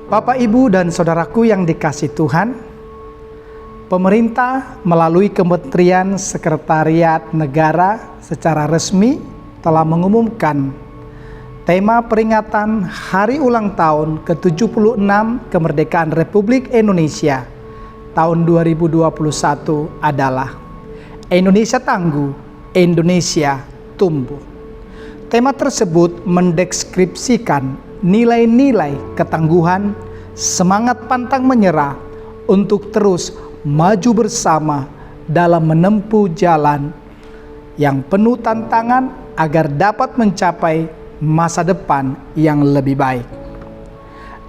Bapak, Ibu, dan saudaraku yang dikasihi Tuhan, pemerintah melalui Kementerian Sekretariat Negara secara resmi telah mengumumkan tema peringatan Hari Ulang Tahun ke-76 Kemerdekaan Republik Indonesia tahun 2021 adalah Indonesia Tangguh, Indonesia Tumbuh. Tema tersebut mendeskripsikan nilai-nilai ketangguhan, semangat pantang menyerah untuk terus maju bersama dalam menempuh jalan yang penuh tantangan agar dapat mencapai masa depan yang lebih baik.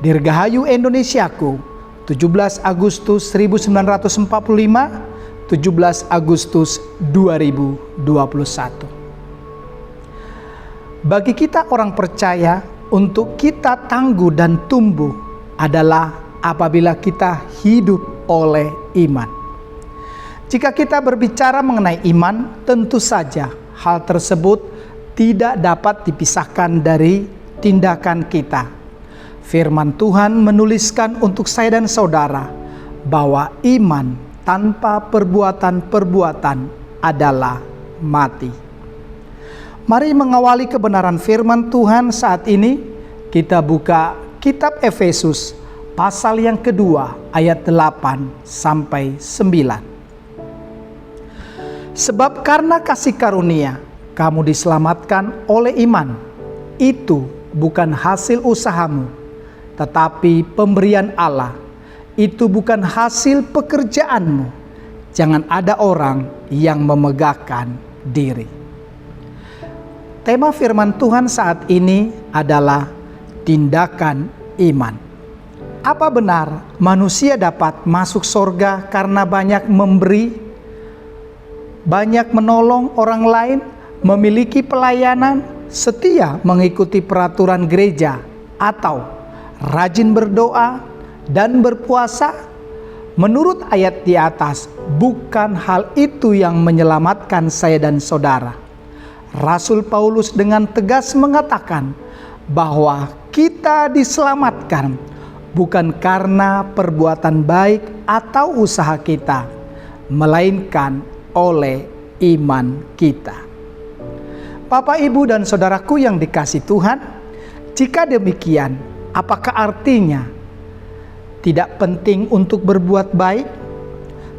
Dirgahayu Indonesiaku, 17 Agustus 1945, 17 Agustus 2021. Bagi kita orang percaya, untuk kita tangguh dan tumbuh adalah apabila kita hidup oleh iman. Jika kita berbicara mengenai iman, tentu saja hal tersebut tidak dapat dipisahkan dari tindakan kita. Firman Tuhan menuliskan untuk saya dan saudara bahwa iman tanpa perbuatan-perbuatan adalah mati. Mari mengawali kebenaran firman Tuhan saat ini. Kita buka kitab Efesus pasal yang kedua ayat 8 sampai 9. Sebab karena kasih karunia kamu diselamatkan oleh iman. Itu bukan hasil usahamu, tetapi pemberian Allah. Itu bukan hasil pekerjaanmu. Jangan ada orang yang memegahkan diri. Tema firman Tuhan saat ini adalah tindakan iman. Apa benar manusia dapat masuk surga karena banyak memberi, banyak menolong orang lain, memiliki pelayanan, setia mengikuti peraturan gereja, atau rajin berdoa dan berpuasa? Menurut ayat di atas, bukan hal itu yang menyelamatkan saya dan saudara. Rasul Paulus dengan tegas mengatakan bahwa kita diselamatkan bukan karena perbuatan baik atau usaha kita, melainkan oleh iman kita. Bapak, Ibu, dan saudaraku yang dikasihi Tuhan, jika demikian, apakah artinya tidak penting untuk berbuat baik?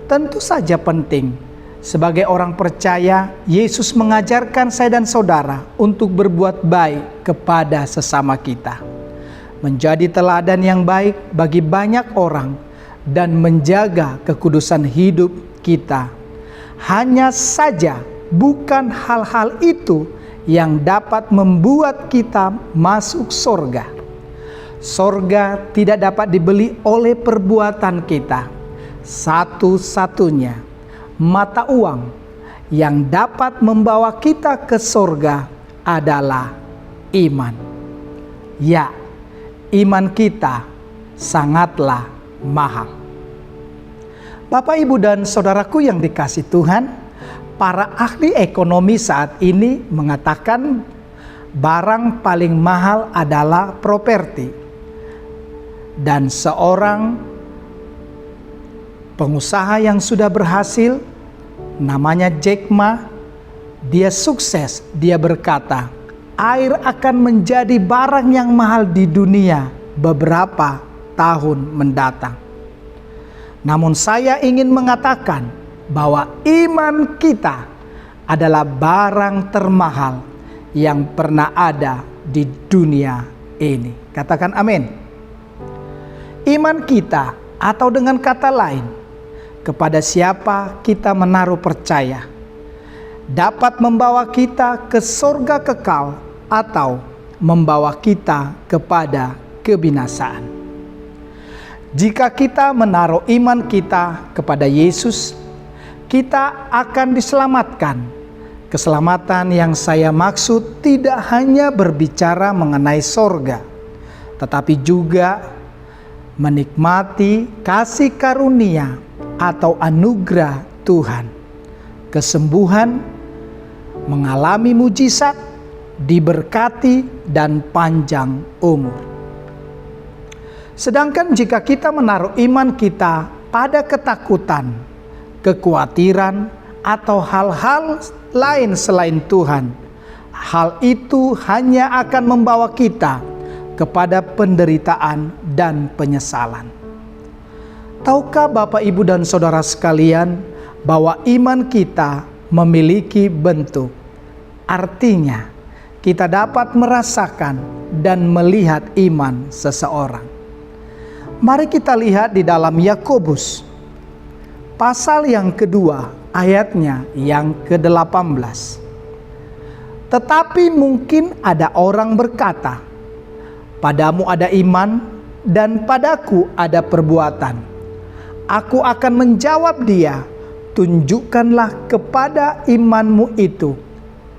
Tentu saja penting. Sebagai orang percaya, Yesus mengajarkan saya dan saudara untuk berbuat baik kepada sesama kita, menjadi teladan yang baik bagi banyak orang, dan menjaga kekudusan hidup kita. Hanya saja bukan hal-hal itu yang dapat membuat kita masuk surga. Surga tidak dapat dibeli oleh perbuatan kita. Satu-satunya mata uang yang dapat membawa kita ke surga adalah iman. Ya, iman kita sangatlah mahal. Bapak, Ibu, dan saudaraku yang dikasihi Tuhan, para ahli ekonomi saat ini mengatakan barang paling mahal adalah properti. Dan seorang pengusaha yang sudah berhasil, namanya Jack Ma, dia sukses. Dia berkata, air akan menjadi barang yang mahal di dunia beberapa tahun mendatang. Namun saya ingin mengatakan bahwa iman kita adalah barang termahal yang pernah ada di dunia ini. Katakan amin. Iman kita, atau dengan kata lain, kepada siapa kita menaruh percaya, dapat membawa kita ke surga kekal atau membawa kita kepada kebinasaan. Jika kita menaruh iman kita kepada Yesus, kita akan diselamatkan. Keselamatan yang saya maksud tidak hanya berbicara mengenai surga, tetapi juga menikmati kasih karunia atau anugerah Tuhan, kesembuhan, mengalami mujizat, diberkati, dan panjang umur. Sedangkan jika kita menaruh iman kita pada ketakutan, kekhawatiran, atau hal-hal lain selain Tuhan, hal itu hanya akan membawa kita kepada penderitaan dan penyesalan. Tahukah Bapak, Ibu, dan Saudara sekalian bahwa iman kita memiliki bentuk? Artinya, kita dapat merasakan dan melihat iman seseorang. Mari kita lihat di dalam Yakobus pasal yang kedua, ayatnya yang ke-18. Tetapi mungkin ada orang berkata, padamu ada iman dan padaku ada perbuatan. Aku akan menjawab dia, tunjukkanlah kepada imanmu itu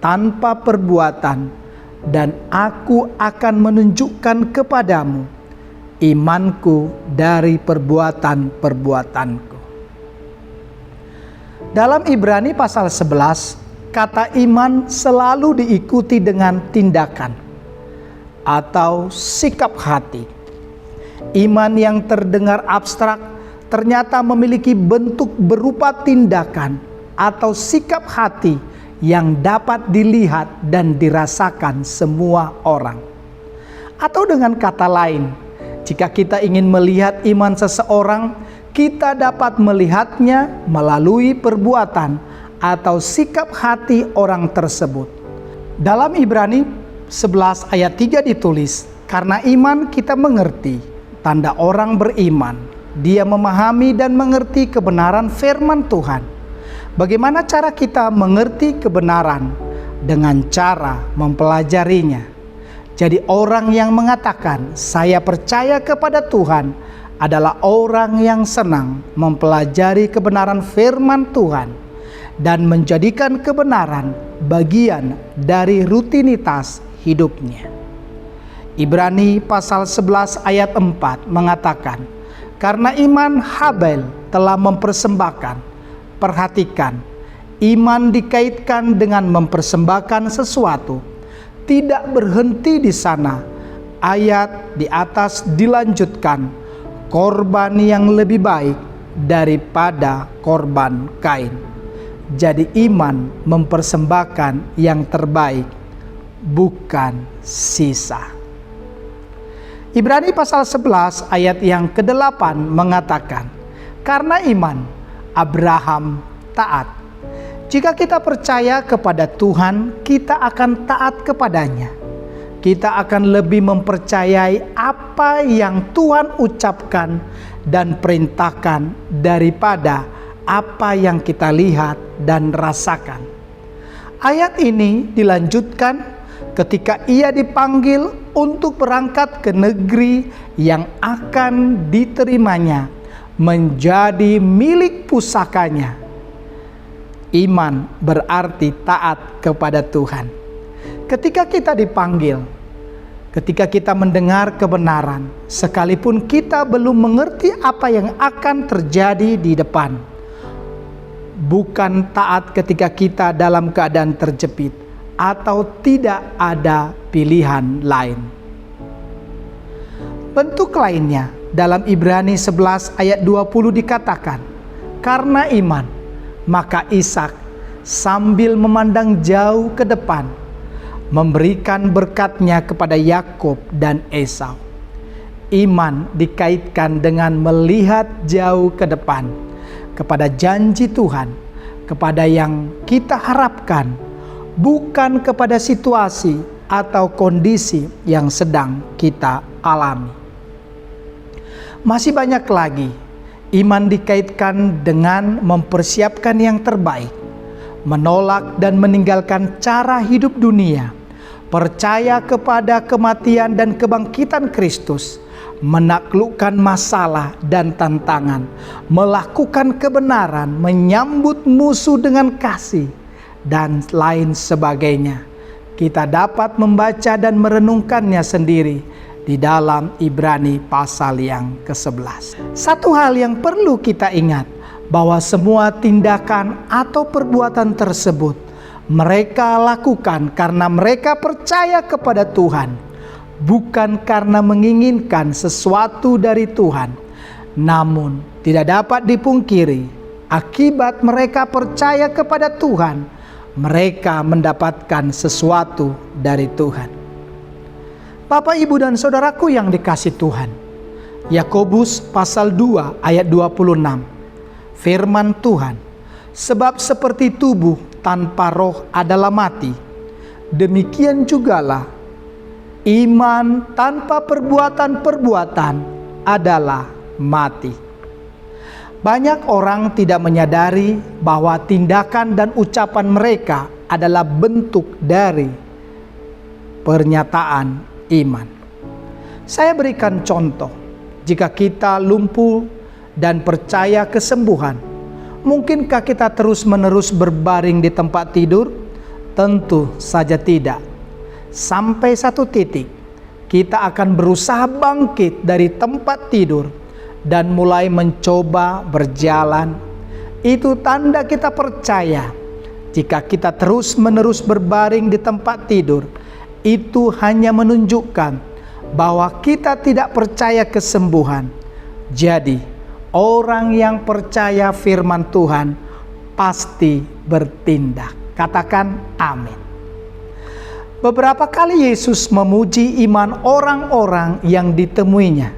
tanpa perbuatan, dan aku akan menunjukkan kepadamu imanku dari perbuatan-perbuatanku. Dalam Ibrani pasal 11, kata iman selalu diikuti dengan tindakan atau sikap hati. Iman yang terdengar abstrak ternyata memiliki bentuk berupa tindakan atau sikap hati yang dapat dilihat dan dirasakan semua orang. Atau dengan kata lain, jika kita ingin melihat iman seseorang, kita dapat melihatnya melalui perbuatan atau sikap hati orang tersebut. Dalam Ibrani 11 ayat 3 ditulis, karena iman kita mengerti tanda orang beriman. Dia memahami dan mengerti kebenaran firman Tuhan. Bagaimana cara kita mengerti kebenaran? Dengan cara mempelajarinya. Jadi orang yang mengatakan saya percaya kepada Tuhan adalah orang yang senang mempelajari kebenaran firman Tuhan dan menjadikan kebenaran bagian dari rutinitas hidupnya. Ibrani pasal 11 ayat 4 mengatakan, karena iman Habel telah mempersembahkan. Perhatikan, iman dikaitkan dengan mempersembahkan sesuatu. Tidak berhenti di sana. Ayat di atas dilanjutkan, korban yang lebih baik daripada korban Kain. Jadi iman mempersembahkan yang terbaik, bukan sisa. Ibrani pasal 11 ayat yang ke-8 mengatakan, karena iman Abraham taat. Jika kita percaya kepada Tuhan, kita akan taat kepadanya. Kita akan lebih mempercayai apa yang Tuhan ucapkan dan perintahkan daripada apa yang kita lihat dan rasakan. Ayat ini dilanjutkan ketika ia dipanggil untuk berangkat ke negeri yang akan diterimanya menjadi milik pusakanya. Iman berarti taat kepada Tuhan. Ketika kita dipanggil, ketika kita mendengar kebenaran, sekalipun kita belum mengerti apa yang akan terjadi di depan, bukan taat ketika kita dalam keadaan terjepit atau tidak ada pilihan lain. Bentuk lainnya dalam Ibrani 11 ayat 20 dikatakan, karena iman maka Ishak sambil memandang jauh ke depan memberikan berkatnya kepada Yakub dan Esau. Iman dikaitkan dengan melihat jauh ke depan kepada janji Tuhan, kepada yang kita harapkan, bukan kepada situasi atau kondisi yang sedang kita alami. Masih banyak lagi, iman dikaitkan dengan mempersiapkan yang terbaik, menolak dan meninggalkan cara hidup dunia, percaya kepada kematian dan kebangkitan Kristus, menaklukkan masalah dan tantangan, melakukan kebenaran, menyambut musuh dengan kasih, dan lain sebagainya. Kita dapat membaca dan merenungkannya sendiri di dalam Ibrani pasal yang ke-11. Satu hal yang perlu kita ingat, bahwa semua tindakan atau perbuatan tersebut mereka lakukan karena mereka percaya kepada Tuhan, bukan karena menginginkan sesuatu dari Tuhan, namun tidak dapat dipungkiri, akibat mereka percaya kepada Tuhan, mereka mendapatkan sesuatu dari Tuhan. Bapak, Ibu, dan saudaraku yang dikasihi Tuhan, Yakobus pasal 2 ayat 26, firman Tuhan, sebab seperti tubuh tanpa roh adalah mati, demikian jugalah iman tanpa perbuatan-perbuatan adalah mati. Banyak orang tidak menyadari bahwa tindakan dan ucapan mereka adalah bentuk dari pernyataan iman. Saya berikan contoh. Jika kita lumpuh dan percaya kesembuhan, mungkinkah kita terus-menerus berbaring di tempat tidur? Tentu saja tidak. Sampai satu titik, kita akan berusaha bangkit dari tempat tidur dan mulai mencoba berjalan. Itu tanda kita percaya. Jika kita terus-menerus berbaring di tempat tidur, itu hanya menunjukkan bahwa kita tidak percaya kesembuhan. Jadi, orang yang percaya firman Tuhan pasti bertindak. Katakan amin. Beberapa kali Yesus memuji iman orang-orang yang ditemuinya.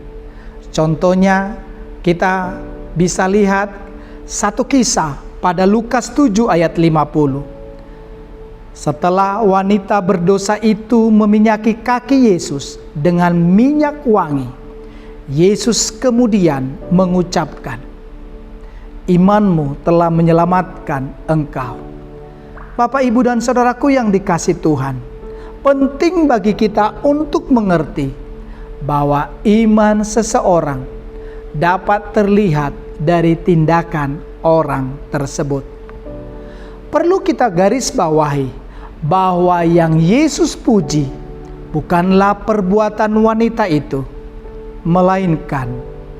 Contohnya, kita bisa lihat satu kisah pada Lukas 7 ayat 50. Setelah wanita berdosa itu meminyaki kaki Yesus dengan minyak wangi, Yesus kemudian mengucapkan, "Imanmu telah menyelamatkan engkau." Bapak, Ibu, dan saudaraku yang dikasihi Tuhan, penting bagi kita untuk mengerti bahwa iman seseorang dapat terlihat dari tindakan orang tersebut. Perlu kita garis bawahi bahwa yang Yesus puji bukanlah perbuatan wanita itu, melainkan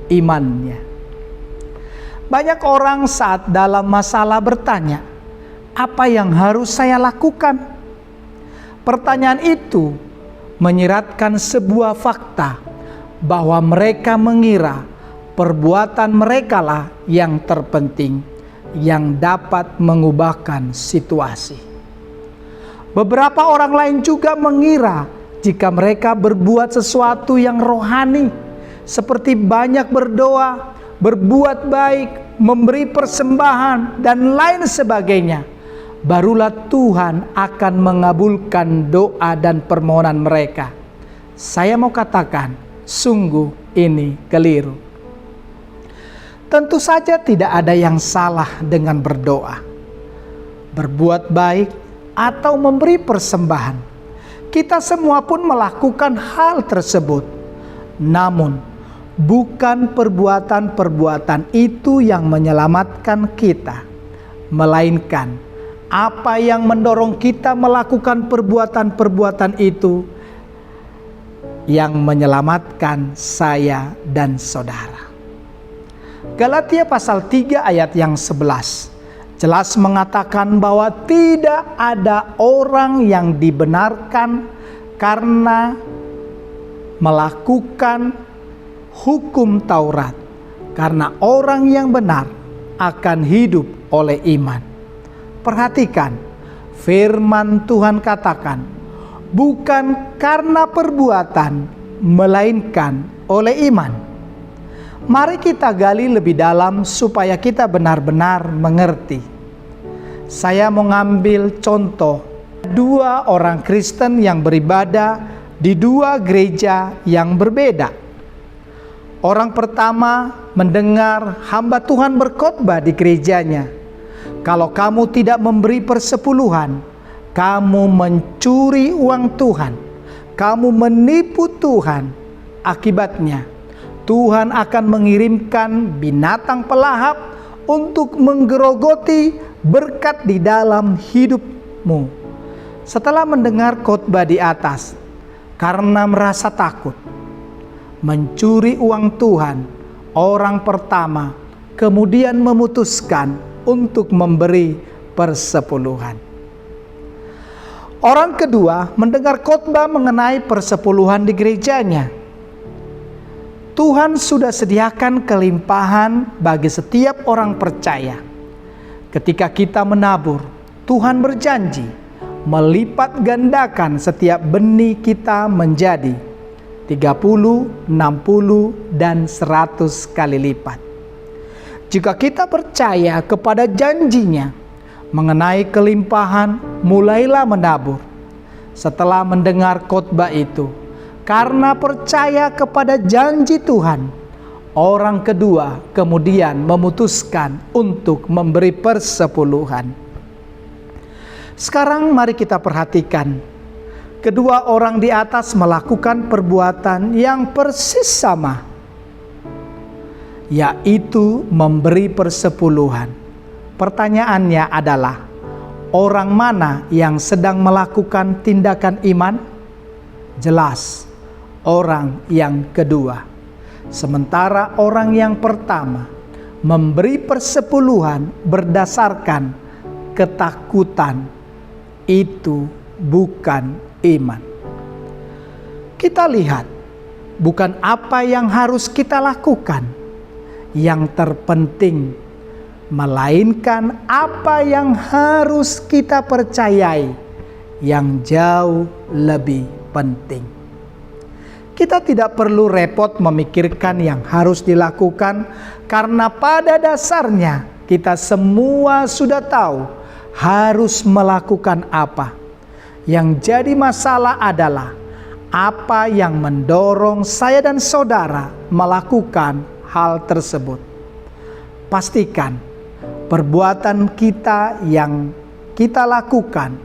imannya. Banyak orang saat dalam masalah bertanya, "Apa yang harus saya lakukan?" Pertanyaan itu menyiratkan sebuah fakta bahwa mereka mengira perbuatan merekalah yang terpenting, yang dapat mengubahkan situasi. Beberapa orang lain juga mengira jika mereka berbuat sesuatu yang rohani, seperti banyak berdoa, berbuat baik, memberi persembahan, dan lain sebagainya, barulah Tuhan akan mengabulkan doa dan permohonan mereka. Saya mau katakan, sungguh ini keliru. Tentu saja tidak ada yang salah dengan berdoa, berbuat baik, atau memberi persembahan. Kita semua pun melakukan hal tersebut. Namun, bukan perbuatan-perbuatan itu yang menyelamatkan kita, melainkan apa yang mendorong kita melakukan perbuatan-perbuatan itu yang menyelamatkan saya dan saudara. Galatia pasal 3 ayat yang 11 jelas mengatakan bahwa tidak ada orang yang dibenarkan karena melakukan hukum Taurat, karena orang yang benar akan hidup oleh iman. Perhatikan, firman Tuhan katakan, bukan karena perbuatan, melainkan oleh iman. Mari kita gali lebih dalam supaya kita benar-benar mengerti. Saya mau ngambil contoh dua orang Kristen yang beribadah di dua gereja yang berbeda. Orang pertama mendengar hamba Tuhan berkhotbah di gerejanya. Kalau kamu tidak memberi persepuluhan, kamu mencuri uang Tuhan, kamu menipu Tuhan. Akibatnya, Tuhan akan mengirimkan binatang pelahap untuk menggerogoti berkat di dalam hidupmu. Setelah mendengar khotbah di atas, karena merasa takut mencuri uang Tuhan, orang pertama kemudian memutuskan untuk memberi persepuluhan. Orang kedua mendengar khotbah mengenai persepuluhan di gerejanya. Tuhan sudah sediakan kelimpahan bagi setiap orang percaya. Ketika kita menabur, Tuhan berjanji melipat gandakan setiap benih kita menjadi 30, 60, dan 100 kali lipat. Jika kita percaya kepada janjinya mengenai kelimpahan, mulailah menabur. Setelah mendengar khotbah itu, karena percaya kepada janji Tuhan, orang kedua kemudian memutuskan untuk memberi persepuluhan. Sekarang mari kita perhatikan, kedua orang di atas melakukan perbuatan yang persis sama, yaitu memberi persepuluhan. Pertanyaannya adalah, orang mana yang sedang melakukan tindakan iman? Jelas, orang yang kedua. Sementara orang yang pertama memberi persepuluhan berdasarkan ketakutan. Itu bukan iman. Kita lihat, bukan apa yang harus kita lakukan yang terpenting, melainkan apa yang harus kita percayai yang jauh lebih penting. Kita tidak perlu repot memikirkan yang harus dilakukan, karena pada dasarnya kita semua sudah tahu harus melakukan apa. Yang jadi masalah adalah apa yang mendorong saya dan saudara melakukan hal tersebut. Pastikan perbuatan kita yang kita lakukan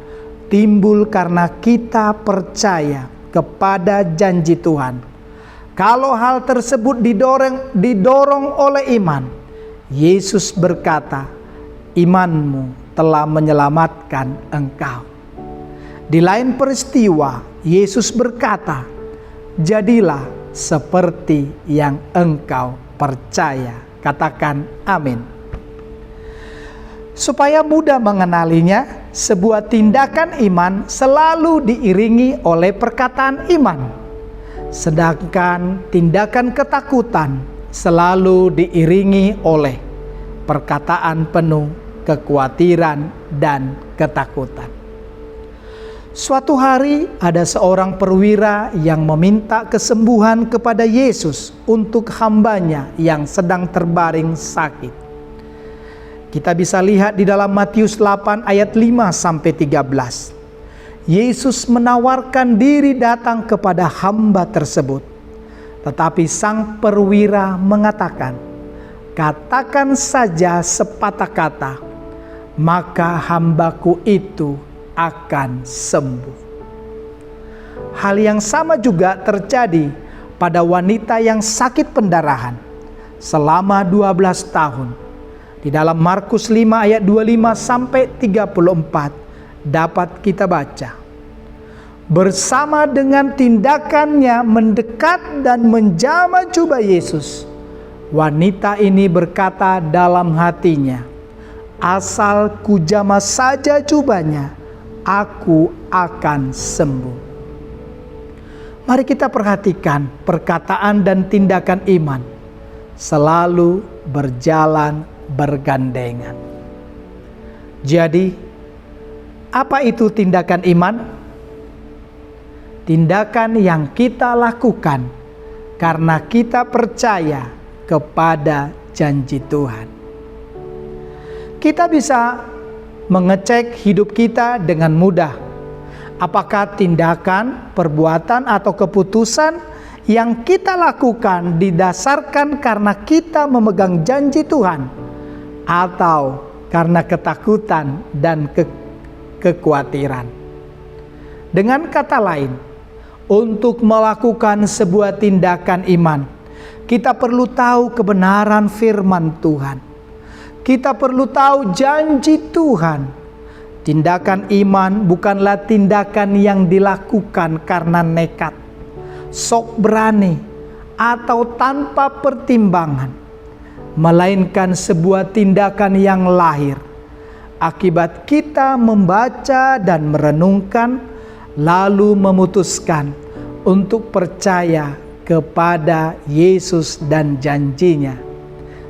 timbul karena kita percaya kepada janji Tuhan. Kalau hal tersebut didorong oleh iman, Yesus berkata, "Imanmu telah menyelamatkan engkau." Di lain peristiwa, Yesus berkata, "Jadilah seperti yang engkau percaya." Katakan amin. Supaya mudah mengenalinya, sebuah tindakan iman selalu diiringi oleh perkataan iman. Sedangkan tindakan ketakutan selalu diiringi oleh perkataan penuh kekhawatiran dan ketakutan. Suatu hari ada seorang perwira yang meminta kesembuhan kepada Yesus untuk hambanya yang sedang terbaring sakit. Kita bisa lihat di dalam Matius 8 ayat 5-13. Yesus menawarkan diri datang kepada hamba tersebut. Tetapi sang perwira mengatakan, "Katakan saja sepatah kata, maka hambaku itu akan sembuh." Hal yang sama juga terjadi pada wanita yang sakit pendarahan selama 12 tahun. Di dalam Markus 5 ayat 25-34 dapat kita baca. Bersama dengan tindakannya mendekat dan menjamah jubah Yesus, wanita ini berkata dalam hatinya, "Asal kujamah saja jubahnya, aku akan sembuh." Mari kita perhatikan perkataan dan tindakan iman selalu berjalan bergandengan. Jadi, apa itu tindakan iman? Tindakan yang kita lakukan karena kita percaya kepada janji Tuhan. Kita bisa mengecek hidup kita dengan mudah. Apakah tindakan, perbuatan, atau keputusan yang kita lakukan didasarkan karena kita memegang janji Tuhan, atau karena ketakutan dan kekhawatiran? Dengan kata lain, untuk melakukan sebuah tindakan iman, kita perlu tahu kebenaran firman Tuhan. Kita perlu tahu janji Tuhan. Tindakan iman bukanlah tindakan yang dilakukan karena nekat, sok berani, atau tanpa pertimbangan, melainkan sebuah tindakan yang lahir akibat kita membaca dan merenungkan, lalu memutuskan untuk percaya kepada Yesus dan janjinya.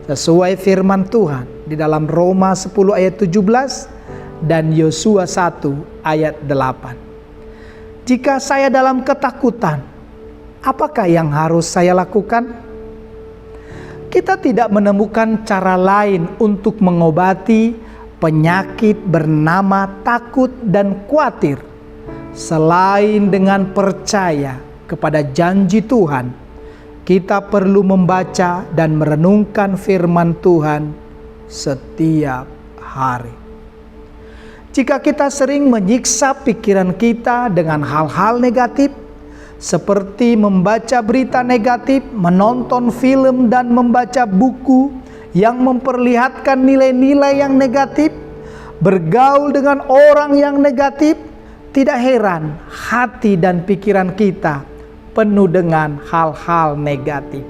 Sesuai firman Tuhan di dalam Roma 10 ayat 17 dan Yosua 1 ayat 8. Jika saya dalam ketakutan, apakah yang harus saya lakukan? Kita tidak menemukan cara lain untuk mengobati penyakit bernama takut dan khawatir selain dengan percaya kepada janji Tuhan. Kita perlu membaca dan merenungkan firman Tuhan setiap hari. Jika kita sering menyiksa pikiran kita dengan hal-hal negatif, seperti membaca berita negatif, menonton film, dan membaca buku yang memperlihatkan nilai-nilai yang negatif, bergaul dengan orang yang negatif, tidak heran hati dan pikiran kita penuh dengan hal-hal negatif.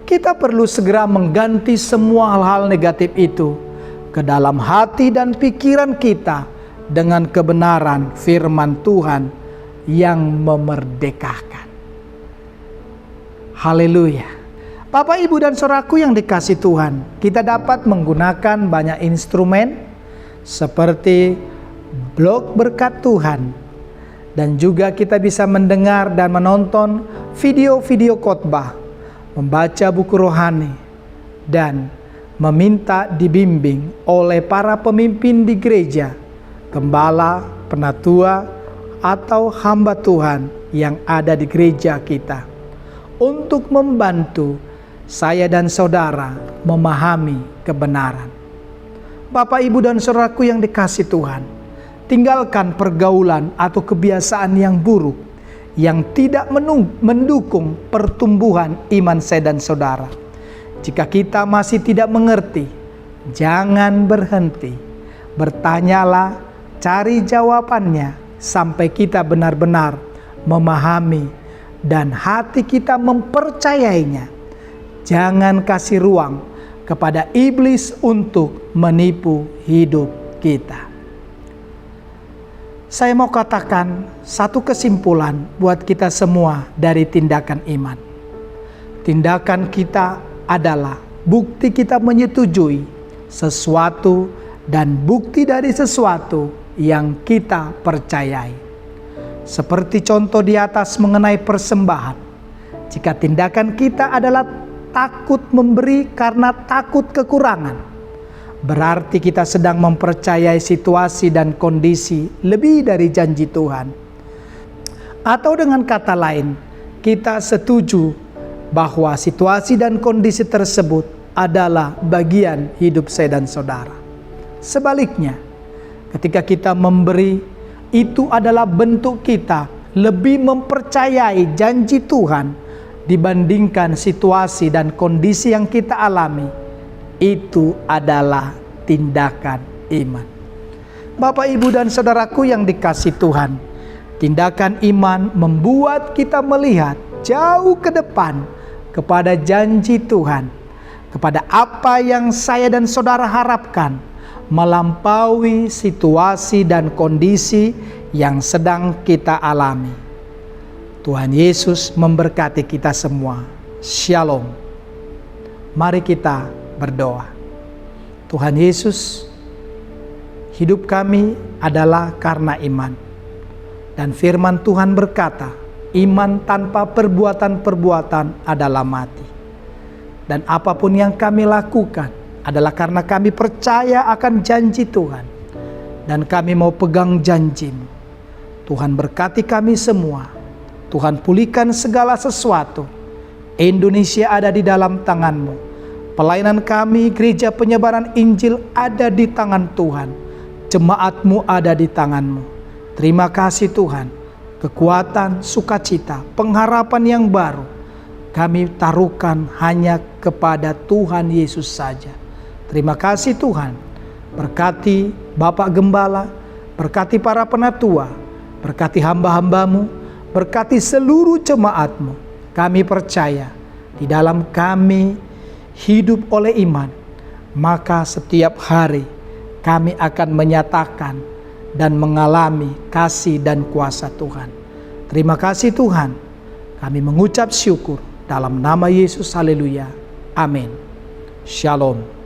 Kita perlu segera mengganti semua hal-hal negatif itu ke dalam hati dan pikiran kita dengan kebenaran firman Tuhan yang memerdekakan. Haleluya. Bapak, Ibu, dan saudaraku yang dikasihi Tuhan, kita dapat menggunakan banyak instrumen seperti blog berkat Tuhan, dan juga kita bisa mendengar dan menonton video-video khotbah, membaca buku rohani, dan meminta dibimbing oleh para pemimpin di gereja, gembala, penatua, atau hamba Tuhan yang ada di gereja kita, untuk membantu saya dan saudara memahami kebenaran. Bapak, Ibu, dan saudaraku yang dikasihi Tuhan, tinggalkan pergaulan atau kebiasaan yang buruk yang tidak mendukung pertumbuhan iman saya dan saudara. Jika kita masih tidak mengerti, jangan berhenti. Bertanyalah, cari jawabannya, sampai kita benar-benar memahami dan hati kita mempercayainya. Jangan kasih ruang kepada iblis untuk menipu hidup kita. Saya mau katakan satu kesimpulan buat kita semua dari tindakan iman. Tindakan kita adalah bukti kita menyetujui sesuatu dan bukti dari sesuatu yang kita percayai. Seperti contoh di atas mengenai persembahan. Jika tindakan kita adalah takut memberi karena takut kekurangan, berarti kita sedang mempercayai situasi dan kondisi lebih dari janji Tuhan. Atau dengan kata lain, kita setuju bahwa situasi dan kondisi tersebut adalah bagian hidup saya dan saudara. Sebaliknya, ketika kita memberi, itu adalah bentuk kita lebih mempercayai janji Tuhan dibandingkan situasi dan kondisi yang kita alami. Itu adalah tindakan iman. Bapak, Ibu, dan saudaraku yang dikasihi Tuhan, tindakan iman membuat kita melihat jauh ke depan kepada janji Tuhan, kepada apa yang saya dan saudara harapkan, melampaui situasi dan kondisi yang sedang kita alami. Tuhan Yesus memberkati kita semua. Shalom. Mari kita berdoa. Tuhan Yesus, hidup kami adalah karena iman. Dan firman Tuhan berkata, iman tanpa perbuatan-perbuatan adalah mati. Dan apapun yang kami lakukan adalah karena kami percaya akan janji Tuhan. Dan kami mau pegang janji-Mu. Tuhan berkati kami semua. Tuhan pulihkan segala sesuatu. Indonesia ada di dalam tangan-Mu. Pelayanan kami, gereja penyebaran Injil ada di tangan Tuhan. Jemaat-Mu ada di tangan-Mu. Terima kasih Tuhan. Kekuatan, sukacita, pengharapan yang baru kami taruhkan hanya kepada Tuhan Yesus saja. Terima kasih Tuhan. Berkati Bapak Gembala, berkati para penatua, berkati hamba-hamba-Mu, berkati seluruh jemaat-Mu. Kami percaya di dalam kami hidup oleh iman, maka setiap hari kami akan menyatakan dan mengalami kasih dan kuasa Tuhan. Terima kasih Tuhan. Kami mengucap syukur dalam nama Yesus. Haleluya. Amin. Shalom.